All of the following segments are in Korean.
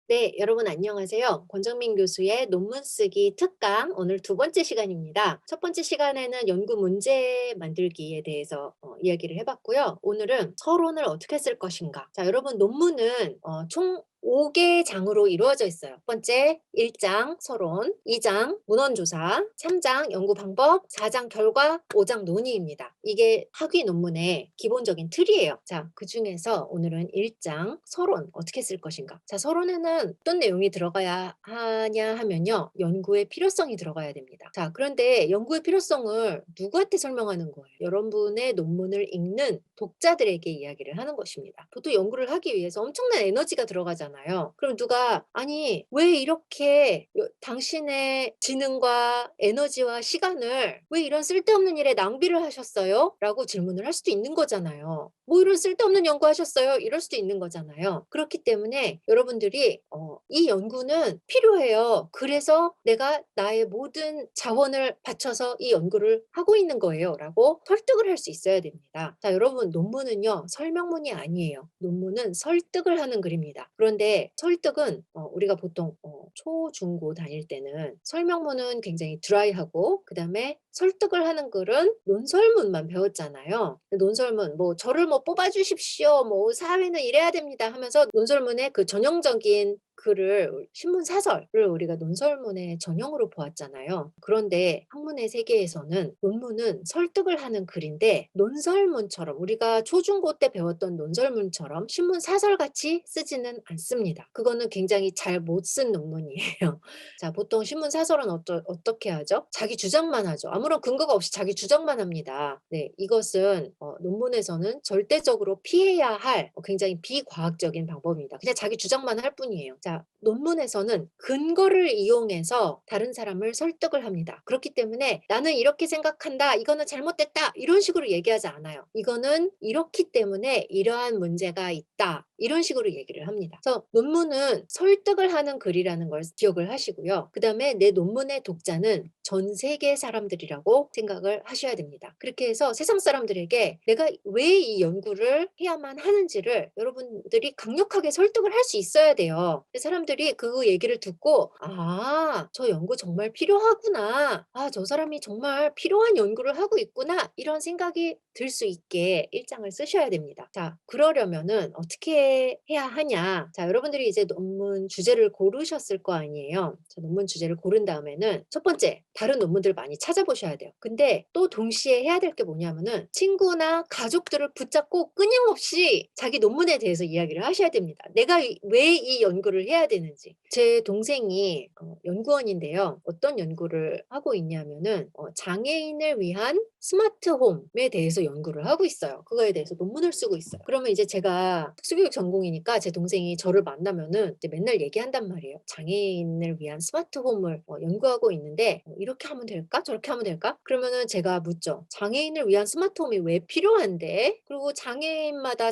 네, 여러분 안녕하세요. 권정민 교수의 논문 쓰기 특강 오늘 두 번째 시간입니다. 첫 번째 시간에는 연구 문제 만들기에 대해서 이야기를 해봤고요. 오늘은 서론을 어떻게 쓸 것인가. 자, 여러분 논문은 총 5개 장으로 이루어져 있어요. 첫 번째 1장 서론, 2장 문헌조사, 3장 연구 방법, 4장 결과, 5장 논의입니다. 이게 학위 논문의 기본적인 틀이에요. 자, 그 중에서 오늘은 1장 서론 어떻게 쓸 것인가. 자, 서론에는 어떤 내용이 들어가야 하냐 하면요. 연구의 필요성이 들어가야 됩니다. 자, 그런데 연구의 필요성을 누구한테 설명하는 거예요? 여러분의 논문을 읽는 독자들에게 이야기를 하는 것입니다. 보통 연구를 하기 위해서 엄청난 에너지가 들어가잖아요. 그럼 누가 아니 왜 이렇게 당신의 지능과 에너지와 시간을 왜 이런 쓸데없는 일에 낭비를 하셨어요? 라고 질문을 할 수도 있는 거잖아요. 뭐 이런 쓸데없는 연구하셨어요? 이럴 수도 있는 거잖아요. 그렇기 때문에 여러분들이 이 연구는 필요해요. 그래서 내가 나의 모든 자원을 바쳐서 이 연구를 하고 있는 거예요. 라고 설득을 할 수 있어야 됩니다. 자, 여러분 논문은요. 설명문이 아니에요. 논문은 설득을 하는 글입니다. 그런데 설득은 우리가 보통 초, 중, 고 다닐 때는 설명문은 굉장히 드라이하고 그다음에 설득을 하는 글은 논설문만 배웠잖아요. 논설문 뭐 저를 뭐 뽑아주십시오. 뭐 사회는 이래야 됩니다 하면서 논설문의 그 전형적인 글을 신문 사설을 우리가 논설문의 전형으로 보았잖아요. 그런데 학문의 세계에서는 논문은 설득을 하는 글인데 논설문처럼 우리가 초중고 때 배웠던 논설문처럼 신문 사설같이 쓰지는 않습니다. 그거는 굉장히 잘 못 쓴 논문이에요. 자, 보통 신문 사설은 어떻게 하죠? 자기 주장만 하죠. 아무런 근거가 없이 자기 주장만 합니다. 네, 이것은 논문에서는 절대적으로 피해야 할 굉장히 비과학적인 방법입니다. 그냥 자기 주장만 할 뿐이에요. 자, 논문에서는 근거를 이용해서 다른 사람을 설득을 합니다. 그렇기 때문에 나는 이렇게 생각한다. 이거는 잘못됐다. 이런 식으로 얘기하지 않아요. 이거는 이렇기 때문에 이러한 문제가 있다. 이런 식으로 얘기를 합니다. 그래서 논문은 설득을 하는 글이라는 걸 기억을 하시고요. 그 다음에 내 논문의 독자는 전 세계 사람들이라고 생각을 하셔야 됩니다. 그렇게 해서 세상 사람들에게 내가 왜 이 연구를 해야만 하는지를 여러분들이 강력하게 설득을 할 수 있어야 돼요. 사람들이 그 얘기를 듣고 아, 저 연구 정말 필요하구나. 아, 저 사람이 정말 필요한 연구를 하고 있구나. 이런 생각이 들 수 있게 일장을 쓰셔야 됩니다. 자, 그러려면은 어떻게 해야 하냐. 자, 여러분들이 이제 논문 주제를 고르셨을 거 아니에요. 자, 논문 주제를 고른 다음에는 첫 번째, 다른 논문들 많이 찾아보셔야 돼요. 근데 또 동시에 해야 될 게 뭐냐면은 친구나 가족들을 붙잡고 끊임없이 자기 논문에 대해서 이야기를 하셔야 됩니다. 내가 왜 이 연구를 해야 되는지. 제 동생이 연구원인데요. 어떤 연구를 하고 있냐면은 장애인을 위한 스마트홈에 대해서 연구를 하고 있어요. 그거에 대해서 논문을 쓰고 있어요. 그러면 이제 제가 특수교육 전공이니까 제 동생이 저를 만나면은 이제 맨날 얘기한단 말이에요. 장애인을 위한 스마트홈을 연구하고 있는데 이렇게 하면 될까? 저렇게 하면 될까? 그러면은 제가 묻죠. 장애인을 위한 스마트홈이 왜 필요한데? 그리고 장애마다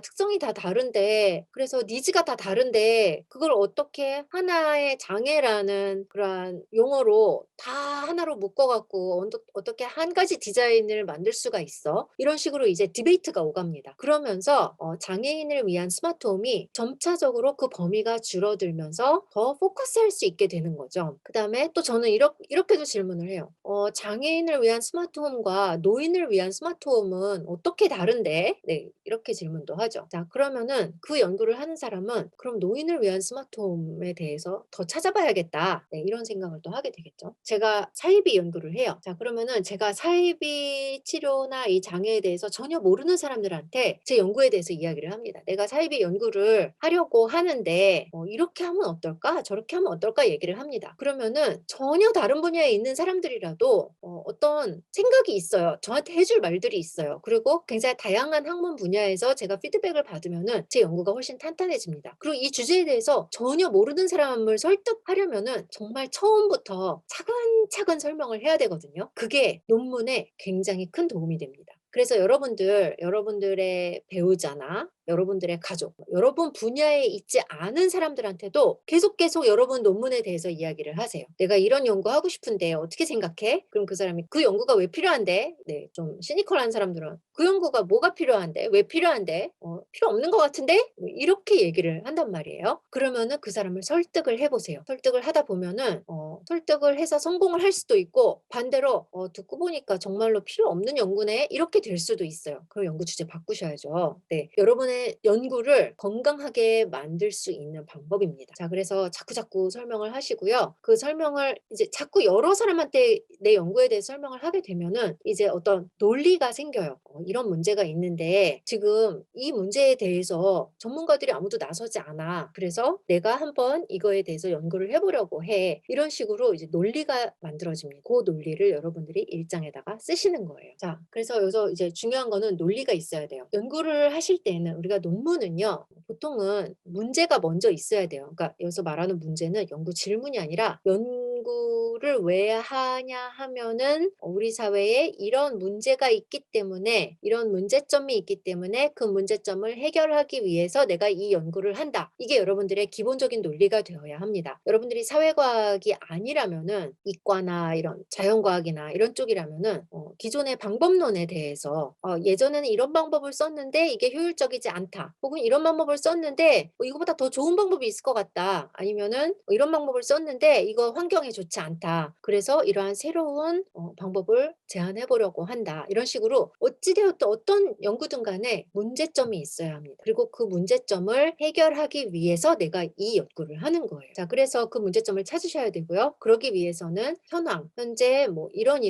특성이 다 다른데 그래서 니즈가 다 다른데 그걸 어떻게 하나의 장애라는 그러한 용어로 다 하나로 묶어갖고 어떻게 한 가지 디자인을 만들 수가 있어? 이런 식으로 이제 디베이트가 오갑니다. 그러면서 장애인을 위한 스마트홈이 점차적으로 그 범위가 줄어들면서 더 포커스할 수 있게 되는 거죠. 그 다음에 또 저는 이렇게도 질문을 해요. 장애인을 위한 스마트홈과 노인을 위한 스마트홈은 어떻게 다른데? 네, 이렇게 질문도 하죠. 자, 그러면은 그 연구를 하는 사람은 그럼 노인을 위한 스마트홈에 대해서 더 찾아봐야겠다. 네, 이런 생각을 또 하게 되겠죠. 제가 사이비 연구를 해요. 자, 그러면은 제가 사이비 치료나 이 장애에 대해서 전혀 모르는 사람들한테 제 연구에 대해서 이야기를 합니다. 내가 사이비 연구를 하려고 하는데 이렇게 하면 어떨까? 저렇게 하면 어떨까? 얘기를 합니다. 그러면은 전혀 다른 분야에 있는 사람들이라도 어떤 생각이 있어요. 저한테 해줄 말들이 있어요. 그리고 굉장히 다양한 학문 분야에서 제가 피드백을 받으면은 제 연구가 훨씬 탄탄해집니다. 그리고 이 주제에 대해서 전혀 모르는 사람을 설득하려면은 정말 처음부터 차근차근 설명을 해야 되거든요. 그게 논문에 굉장히 큰 도움이 됩니다. 그래서 여러분들의 배우자나 여러분들의 가족, 여러분 분야에 있지 않은 사람들한테도 계속 여러분 논문에 대해서 이야기를 하세요. 내가 이런 연구하고 싶은데 어떻게 생각해? 그럼 그 사람이 그 연구가 왜 필요한데? 네, 좀 시니컬한 사람들은 그 연구가 뭐가 필요한데? 왜 필요한데? 필요 없는 것 같은데?" 뭐 이렇게 얘기를 한단 말이에요. 그러면은 그 사람을 설득을 해 보세요. 설득을 하다 보면은 설득을 해서 성공을 할 수도 있고, 반대로 '듣고 보니까 정말로 필요 없는 연구네.' 이렇게 될 수도 있어요. 그럼 연구 주제 바꾸셔야죠. 네. 여러분의 연구를 건강하게 만들 수 있는 방법입니다. 자, 그래서 자꾸자꾸 설명을 하시고요. 그 설명을 이제 자꾸 여러 사람한테 내 연구에 대해서 설명을 하게 되면은 이제 어떤 논리가 생겨요. 이런 문제가 있는데 지금 이 문제에 대해서 전문가들이 아무도 나서지 않아. 그래서 내가 한번 이거에 대해서 연구를 해 보려고 해. 이런 식으로 이제 논리가 만들어집니다. 그 논리를 여러분들이 일장에다가 쓰시는 거예요. 자, 그래서 여기서 이제 중요한 거는 논리가 있어야 돼요. 연구를 하실 때는 우리가 논문은요, 보통은 문제가 먼저 있어야 돼요. 그러니까 여기서 말하는 문제는 연구 질문이 아니라, 연구를 왜 하냐 하면은 우리 사회에 이런 문제가 있기 때문에, 이런 문제점이 있기 때문에 그 문제점을 해결하기 위해서 내가 이 연구를 한다. 이게 여러분들의 기본적인 논리가 되어야 합니다. 여러분들이 사회과학이 아니라면은, 이과나 이런 자연과학이나 이런 쪽이라면은 기존의 방법론에 대해서 예전에는 이런 방법을 썼는데 이게 효율적이지 않다. 혹은 이런 방법을 썼는데 이거보다 더 좋은 방법이 있을 것 같다. 아니면은 이런 방법을 썼는데 이거 환경에 좋지 않다. 그래서 이러한 새로운 방법을 제안해 보려고 한다. 이런 식으로 어찌 되었든 어떤 연구든 간에 문제점이 있어야 합니다. 그리고 그 문제점을 해결하기 위해서 내가 이 연구를 하는 거예요. 자, 그래서 그 문제점을 찾으셔야 되고요. 그러기 위해서는 현황, 현재 뭐 이런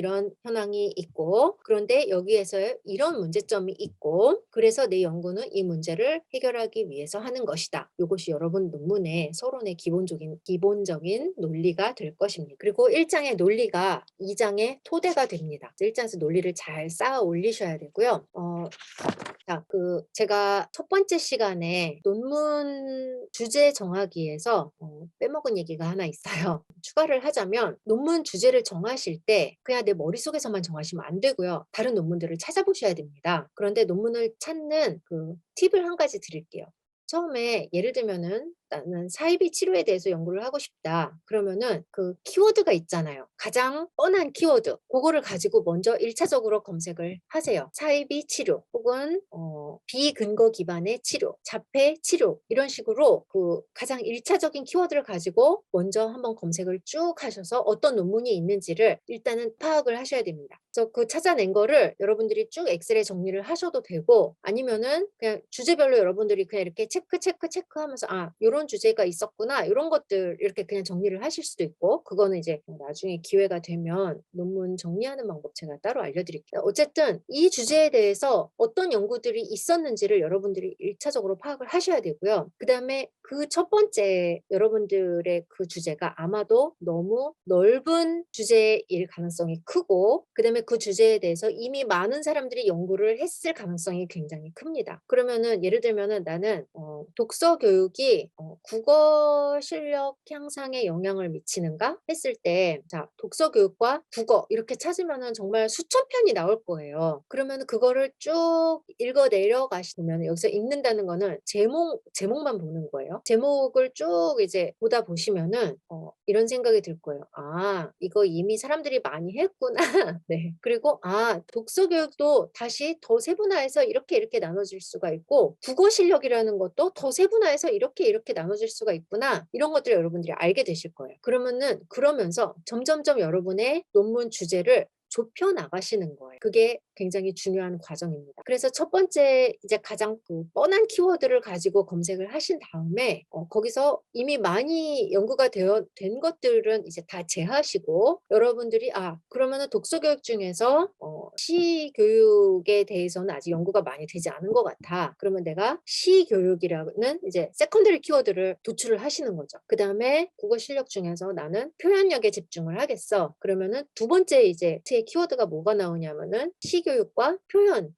현황이 있고, 그런데 여기에서 이런 문제점이 있고, 그래서 내 연구는 이 문제를 해결하기 위해서 하는 것이다. 이것이 여러분 논문의 서론의 기본적인 논리가 될 것입니다. 그리고 1장의 논리가 2장의 토대가 됩니다. 1장에서 논리를 잘 쌓아 올리셔야 되고요. 자, 제가 첫 번째 시간에 논문 주제 정하기에서 빼먹은 얘기가 하나 있어요. 추가를 하자면, 논문 주제를 정하실 때 그냥 내 머릿속에서만 정하시면 안 되고요. 다른 논문들을 찾아보셔야 됩니다. 그런데 논문을 찾는 그 팁을 한 가지 드릴게요. 처음에 예를 들면은 나는 사이비 치료에 대해서 연구를 하고 싶다. 그러면은 그 키워드가 있잖아요. 가장 뻔한 키워드. 그거를 가지고 먼저 1차적으로 검색을 하세요. 사이비 치료 혹은 비근거 기반의 치료, 자폐 치료, 이런 식으로 그 가장 1차적인 키워드를 가지고 먼저 한번 검색을 쭉 하셔서 어떤 논문이 있는지를 일단은 파악을 하셔야 됩니다. 그래서 그 찾아낸 거를 여러분들이 쭉 엑셀에 정리를 하셔도 되고, 아니면은 그냥 주제별로 여러분들이 그냥 이렇게 체크하면서 요런 주제가 있었구나, 요런 것들 이렇게 그냥 정리를 하실 수도 있고, 그거는 이제 나중에 기회가 되면 논문 정리하는 방법 제가 따로 알려드릴게요. 어쨌든 이 주제에 대해서 어떤 연구들이 있었는지를 여러분들이 1차적으로 파악을 하셔야 되고요. 그다음에 그 첫 번째 여러분들의 그 주제가 아마도 너무 넓은 주제일 가능성이 크고, 그다음에 그 주제에 대해서 이미 많은 사람들이 연구를 했을 가능성이 굉장히 큽니다. 그러면은 예를 들면은 나는 독서 교육이 국어 실력 향상에 영향을 미치는가 했을 때, 자, 독서 교육과 국어 이렇게 찾으면은 정말 수천 편이 나올 거예요. 그러면은 그거를 쭉 읽어 내려가시면, 여기서 읽는다는 거는 제목만 보는 거예요. 제목을 쭉 이제 보다 보시면은 이런 생각이 들 거예요. '아, 이거 이미 사람들이 많이 했구나.' 네. 그리고 '아, 독서 교육도 다시 더 세분화해서 이렇게 나눠질 수가 있고, 국어 실력이라는 것도 더 세분화해서 이렇게 나눠질 수가 있구나.' 이런 것들을 여러분들이 알게 되실 거예요. 그러면서 점점점 여러분의 논문 주제를 좁혀 나가시는 거예요. 그게 굉장히 중요한 과정입니다. 그래서 첫 번째 이제 가장 그 뻔한 키워드를 가지고 검색을 하신 다음에 거기서 이미 많이 연구가 된 것들은 이제 다 제하시고, 여러분들이 그러면은 독서 교육 중에서 시 교육에 대해서는 아직 연구가 많이 되지 않은 것 같아. 그러면 내가 시 교육이라는 이제 세컨더리 키워드를 도출을 하시는 거죠. 그다음에 국어 실력 중에서 나는 표현력에 집중을 하겠어. 그러면은 두 번째 이제 제 키워드가 뭐가 나오냐면은 시교육과 표현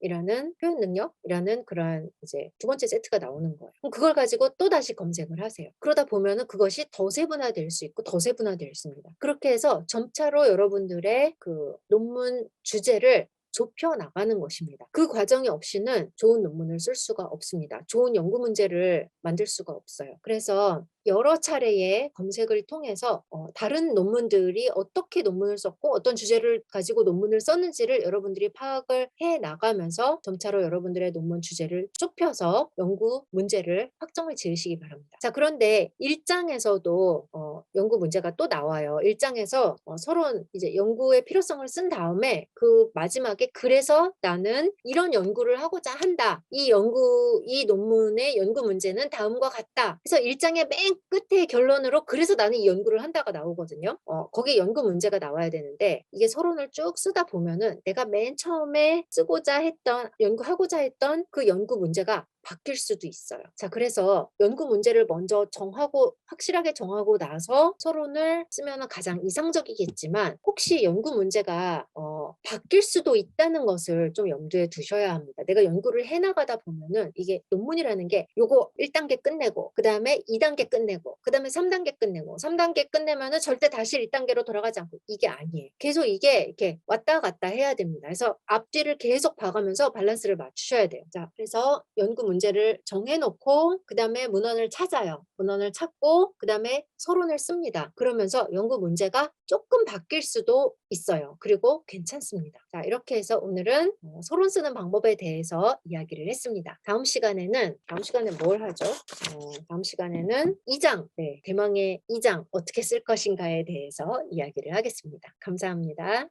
능력이라는 그러한 이제 두 번째 세트가 나오는 거예요. 그럼 그걸 가지고 또다시 검색을 하세요. 그러다 보면은 그것이 더 세분화될 수 있고 더 세분화될 수 있습니다. 그렇게 해서 점차로 여러분들의 그 논문 주제를 좁혀 나가는 것입니다. 그 과정이 없이는 좋은 논문을 쓸 수가 없습니다. 좋은 연구 문제를 만들 수가 없어요. 그래서 여러 차례의 검색을 통해서 다른 논문들이 어떻게 논문을 썼고 어떤 주제를 가지고 논문을 썼는지를 여러분들이 파악을 해 나가면서 점차로 여러분들의 논문 주제를 좁혀서 연구 문제를 확정을 지으시기 바랍니다. 자, 그런데 1 장에서도 연구 문제가 또 나와요. 1 장에서 서론 이제 연구의 필요성을 쓴 다음에 그 마지막에 "그래서 나는 이런 연구를 하고자 한다. 이 논문의 연구 문제는 다음과 같다." 그래서 1 장의 맨 끝에 결론으로 "그래서 나는 이 연구를 한다."가 나오거든요. 거기에 연구 문제가 나와야 되는데 이게 서론을 쭉 쓰다 보면은 내가 맨 처음에 쓰고자 했던 연구하고자 했던 그 연구 문제가 바뀔 수도 있어요. 자, 그래서 연구 문제를 먼저 정하고 확실하게 정하고 나서 서론을 쓰면은 가장 이상적이겠지만 혹시 연구 문제가 바뀔 수도 있다는 것을 좀 염두에 두셔야 합니다. 내가 연구를 해 나가다 보면은 이게 논문이라는 게 요거 1 단계 끝내고 그다음에 2 단계 끝내고 그다음에 3 단계 끝내고 3 단계 끝내면은 절대 다시 1 단계로 돌아가지 않고 이게 아니에요. 계속 이게 이렇게 왔다 갔다 해야 됩니다. 그래서 앞뒤를 계속 봐가면서 밸런스를 맞추셔야 돼요. 자, 그래서 연구 문제를 정해 놓고 그다음에 문헌을 찾아요. 문헌을 찾고 그다음에 서론을 씁니다. 그러면서 연구 문제가 조금 바뀔 수도 있어요. 그리고 괜찮습니다. 자, 이렇게 해서 오늘은 서론 쓰는 방법에 대해서 이야기를 했습니다. 다음 시간에 뭘 하죠? 다음 시간에는 2 장, 네, 대망의 2장 어떻게 쓸 것인가에 대해서 이야기를 하겠습니다. 감사합니다.